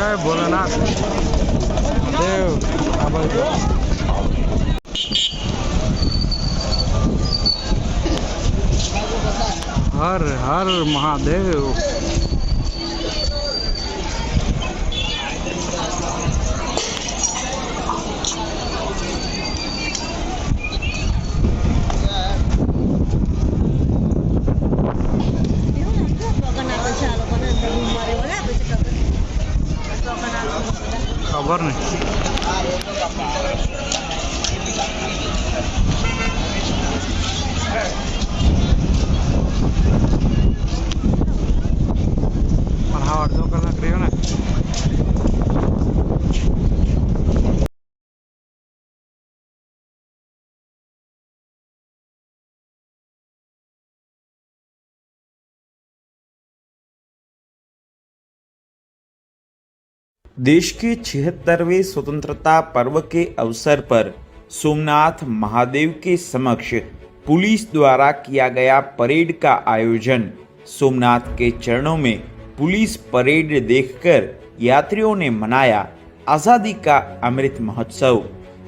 जय भोलेनाथ देव। हर हर महादेव। खबर नहीं। पढ़ाओ अर्जो करना करियो ना। देश के 76वें स्वतंत्रता पर्व के अवसर पर सोमनाथ महादेव के समक्ष पुलिस द्वारा किया गया परेड का आयोजन। सोमनाथ के चरणों में पुलिस परेड देखकर यात्रियों ने मनाया आजादी का अमृत महोत्सव।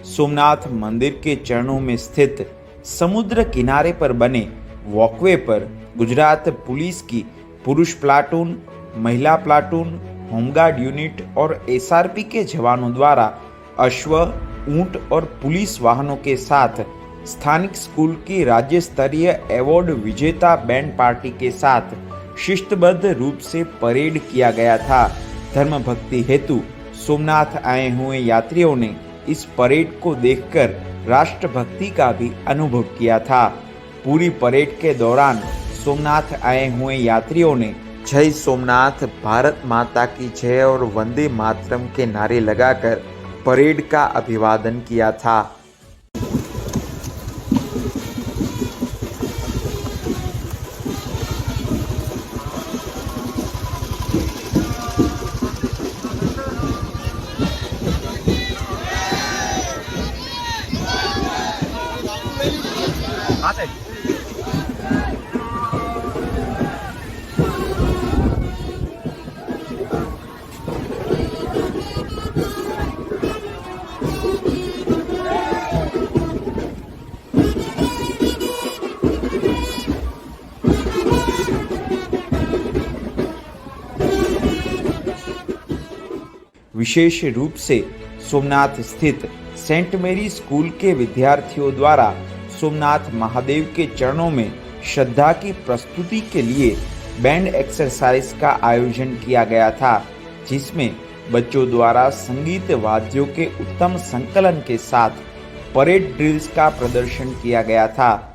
सोमनाथ मंदिर के चरणों में स्थित समुद्र किनारे पर बने वॉकवे पर गुजरात पुलिस की पुरुष प्लाटून, महिला प्लाटून, होमगार्ड यूनिट और एसआरपी के जवानों द्वारा अश्व, ऊंट और पुलिस वाहनों के साथ स्थानिक स्कूल की राज्य स्तरीय अवार्ड विजेता बैंड पार्टी के साथ शिस्तबद्ध रूप से परेड किया गया था। धर्म भक्ति हेतु सोमनाथ आए हुए यात्रियों ने इस परेड को देखकर राष्ट्रभक्ति का भी अनुभव किया था। पूरी परेड के दौरान सोमनाथ आए हुए यात्रियों ने जय सोमनाथ, भारत माता की जय और वंदे मातरम के नारे लगाकर परेड का अभिवादन किया था। विशेष रूप से सोमनाथ स्थित सेंट मेरी स्कूल के विद्यार्थियों द्वारा सोमनाथ महादेव के चरणों में श्रद्धा की प्रस्तुति के लिए बैंड एक्सरसाइज का आयोजन किया गया था, जिसमें बच्चों द्वारा संगीत वाद्यों के उत्तम संकलन के साथ परेड ड्रिल्स का प्रदर्शन किया गया था।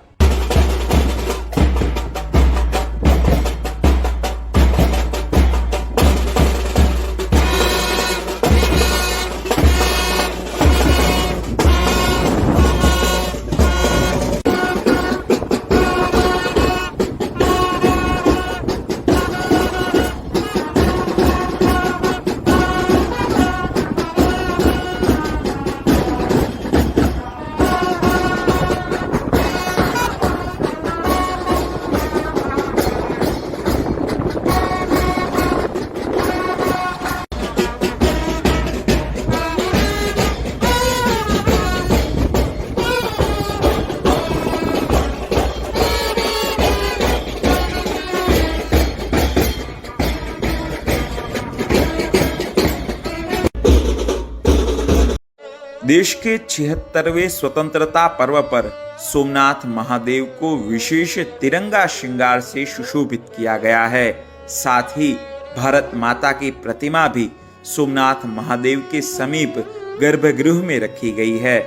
देश के 76वें स्वतंत्रता पर्व पर सोमनाथ महादेव को विशेष तिरंगा श्रृंगार से सुशोभित किया गया है। साथ ही भारत माता की प्रतिमा भी सोमनाथ महादेव के समीप गर्भगृह में रखी गई है।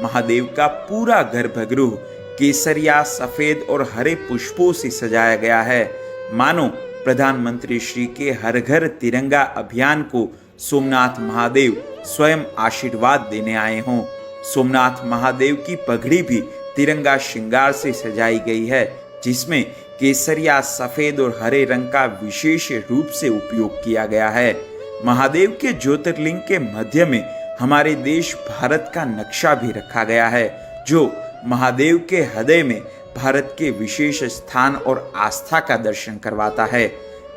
महादेव का पूरा गर्भगृह केसरिया, सफेद और हरे पुष्पों से सजाया गया है, मानो प्रधानमंत्री श्री के हर घर तिरंगा अभियान को सोमनाथ महादेव स्वयं आशीर्वाद देने आए हों। सोमनाथ महादेव की पगड़ी भी तिरंगा श्रृंगार से सजाई गई है, जिसमें केसरिया, सफेद और हरे रंग का विशेष रूप से उपयोग किया गया है। महादेव के ज्योतिर्लिंग के मध्य में हमारे देश भारत का नक्शा भी रखा गया है, जो महादेव के हृदय में भारत के विशेष स्थान और आस्था का दर्शन करवाता है।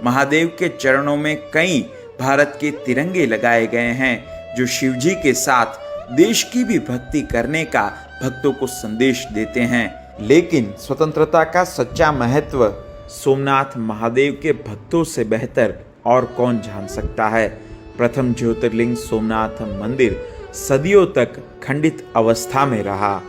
महादेव के चरणों में कई भारत के तिरंगे लगाए गए हैं, जो शिव जी के साथ देश की भी भक्ति करने का भक्तों को संदेश देते हैं। लेकिन स्वतंत्रता का सच्चा महत्व सोमनाथ महादेव के भक्तों से बेहतर और कौन जान सकता है। प्रथम ज्योतिर्लिंग सोमनाथ मंदिर सदियों तक खंडित अवस्था में रहा।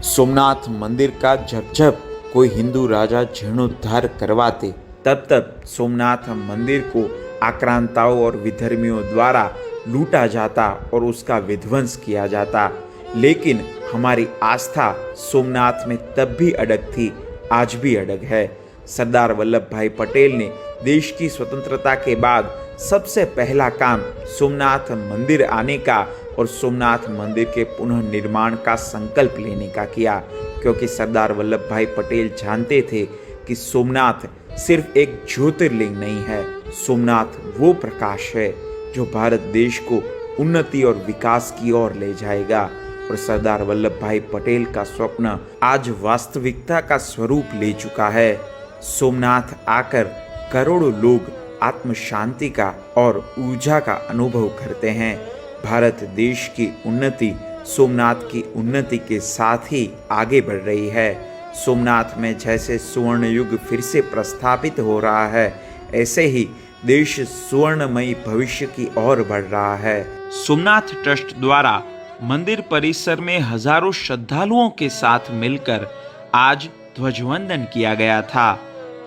सोमनाथ मंदिर का जब कोई हिंदू राजा जीर्णोद्धार करवाते, तब सोमनाथ मंदिर को आक्रांताओं और विधर्मियों द्वारा लूटा जाता और उसका विध्वंस किया जाता। लेकिन हमारी आस्था सोमनाथ में तब भी अड़ग थी, आज भी अड़ग है। सरदार वल्लभ भाई पटेल ने देश की स्वतंत्रता के बाद सबसे पहला काम सोमनाथ मंदिर आने का और सोमनाथ मंदिर के पुनः निर्माण का संकल्प लेने का किया, क्योंकि सरदार वल्लभ भाई पटेल जानते थे कि सोमनाथ सिर्फ एक ज्योतिर्लिंग नहीं है, सोमनाथ वो प्रकाश है जो भारत देश को उन्नति और विकास की ओर ले जाएगा। और सरदार वल्लभ भाई पटेल का स्वप्न आज वास्तविकता का स्वरूप ले चुका है। सोमनाथ आकर करोड़ों लोग आत्म शांति का और ऊर्जा का अनुभव करते हैं। भारत देश की उन्नति सोमनाथ की उन्नति के साथ ही आगे बढ़ रही है। सोमनाथ में जैसे स्वर्ण युग फिर से प्रस्थापित हो रहा है, ऐसे ही देश स्वर्णमयी भविष्य की ओर बढ़ रहा है। सोमनाथ ट्रस्ट द्वारा मंदिर परिसर में हजारों श्रद्धालुओं के साथ मिलकर आज ध्वजवंदन किया गया था।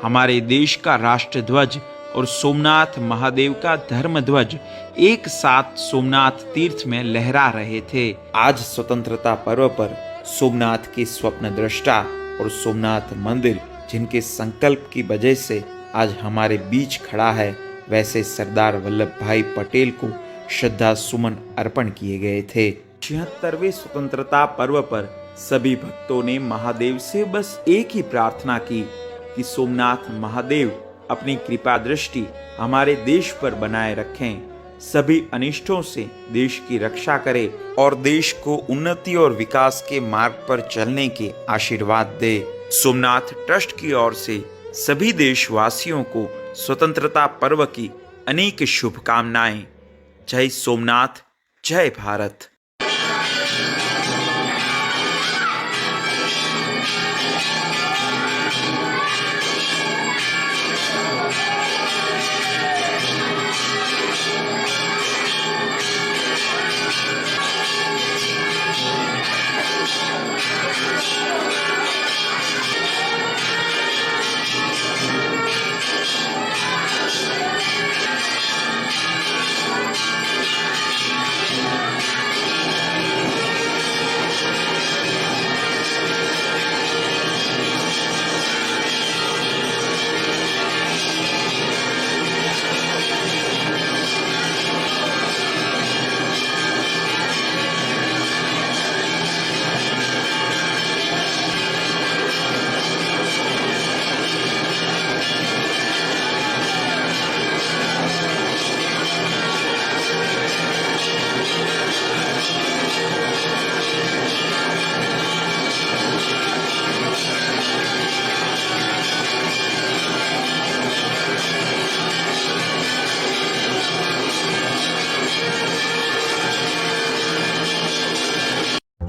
हमारे देश का राष्ट्र ध्वज और सोमनाथ महादेव का धर्म ध्वज एक साथ सोमनाथ तीर्थ में लहरा रहे थे। आज स्वतंत्रता पर्व पर सोमनाथ के स्वप्न दृष्टा और सोमनाथ मंदिर जिनके संकल्प की वजह से आज हमारे बीच खड़ा है, वैसे सरदार वल्लभ भाई पटेल को श्रद्धा सुमन अर्पण किए गए थे। 76वें स्वतंत्रता पर्व पर सभी भक्तों ने महादेव से बस एक ही प्रार्थना की कि सोमनाथ महादेव अपनी कृपा दृष्टि हमारे देश पर बनाए रखें, सभी अनिष्टों से देश की रक्षा करे और देश को उन्नति और विकास के मार्ग पर चलने के आशीर्वाद दे। सोमनाथ ट्रस्ट की ओर से सभी देशवासियों को स्वतंत्रता पर्व की अनेक शुभकामनाएं। जय सोमनाथ, जय भारत।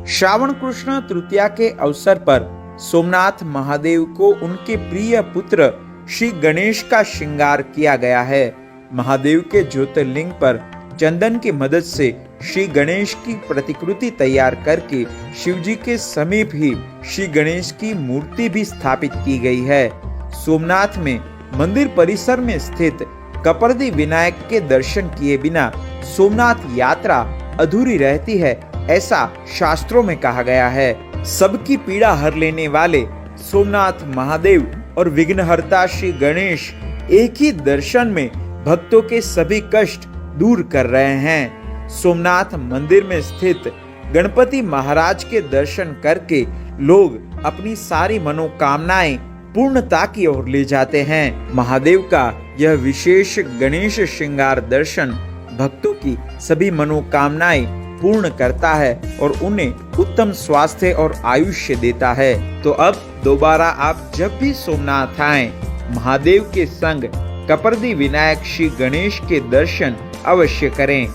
श्रावण कृष्ण तृतीया के अवसर पर सोमनाथ महादेव को उनके प्रिय पुत्र श्री गणेश का श्रृंगार किया गया है। महादेव के ज्योतिर्लिंग पर चंदन की मदद से श्री गणेश की प्रतिकृति तैयार करके शिव जी के समीप ही श्री गणेश की मूर्ति भी स्थापित की गई है। सोमनाथ में मंदिर परिसर में स्थित कपर्दी विनायक के दर्शन किए बिना सोमनाथ यात्रा अधूरी रहती है, ऐसा शास्त्रों में कहा गया है। सबकी पीड़ा हर लेने वाले सोमनाथ महादेव और विघ्नहर्ता श्री गणेश एक ही दर्शन में भक्तों के सभी कष्ट दूर कर रहे हैं। सोमनाथ मंदिर में स्थित गणपति महाराज के दर्शन करके लोग अपनी सारी मनोकामनाएं पूर्णता की ओर ले जाते हैं। महादेव का यह विशेष गणेश श्रृंगार दर्शन भक्तों की सभी मनोकामनाएं पूर्ण करता है और उन्हें उत्तम स्वास्थ्य और आयुष्य देता है। तो अब दोबारा आप जब भी सोमनाथ आएं, महादेव के संग कपर्दी विनायक श्री गणेश के दर्शन अवश्य करें।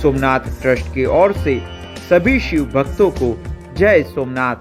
सोमनाथ ट्रस्ट की ओर से सभी शिव भक्तों को जय सोमनाथ।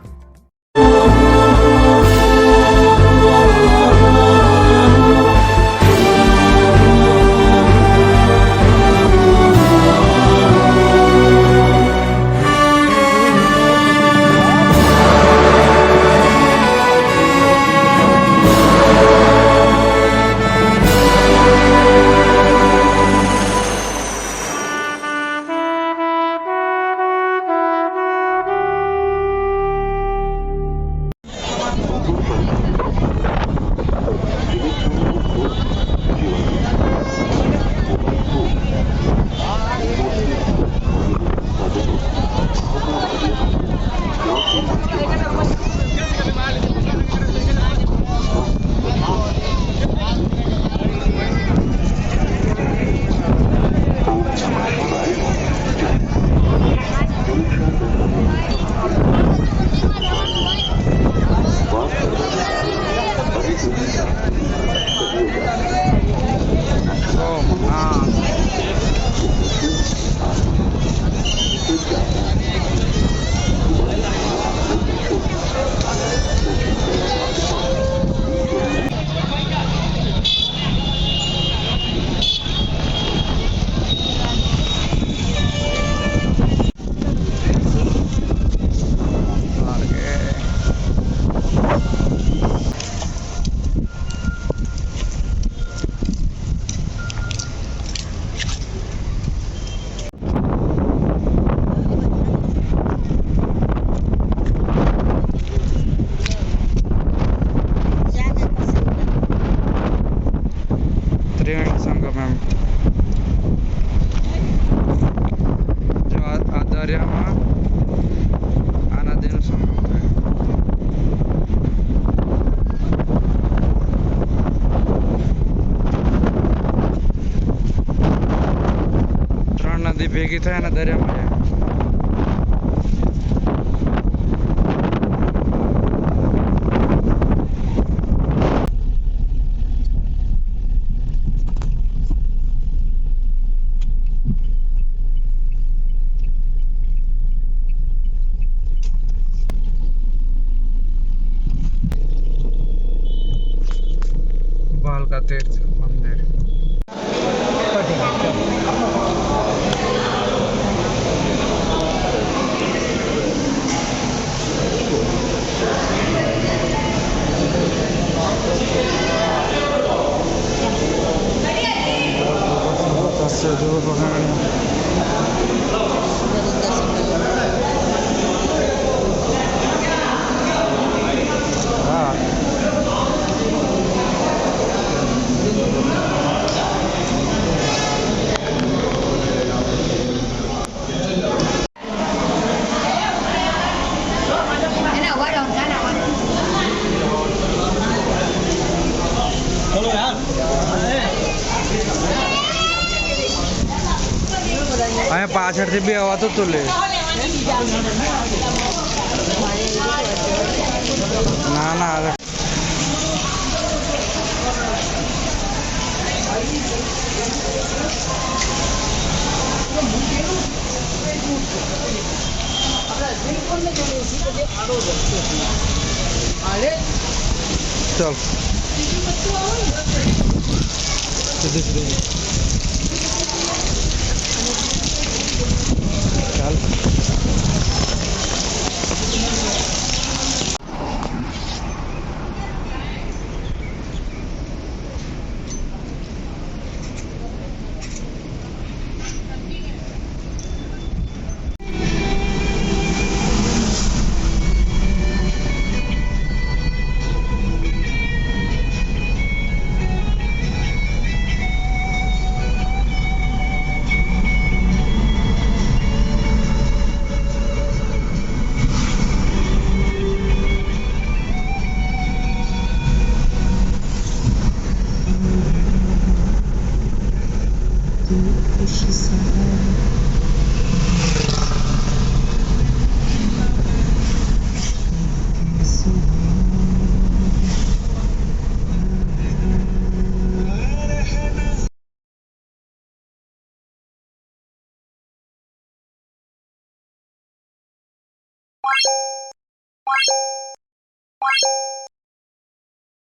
त्रिवेणी संगम एम जो आ दरियाમાં આ નદીનું સંગમ થાય. ત્રણ નદી ભેગી થાય અને દરિયામાં જાય. बालका तीर्थ मंदिर. અહીંયા પાછળથી બી અવાતું તું લે. ના ના હવે चल चल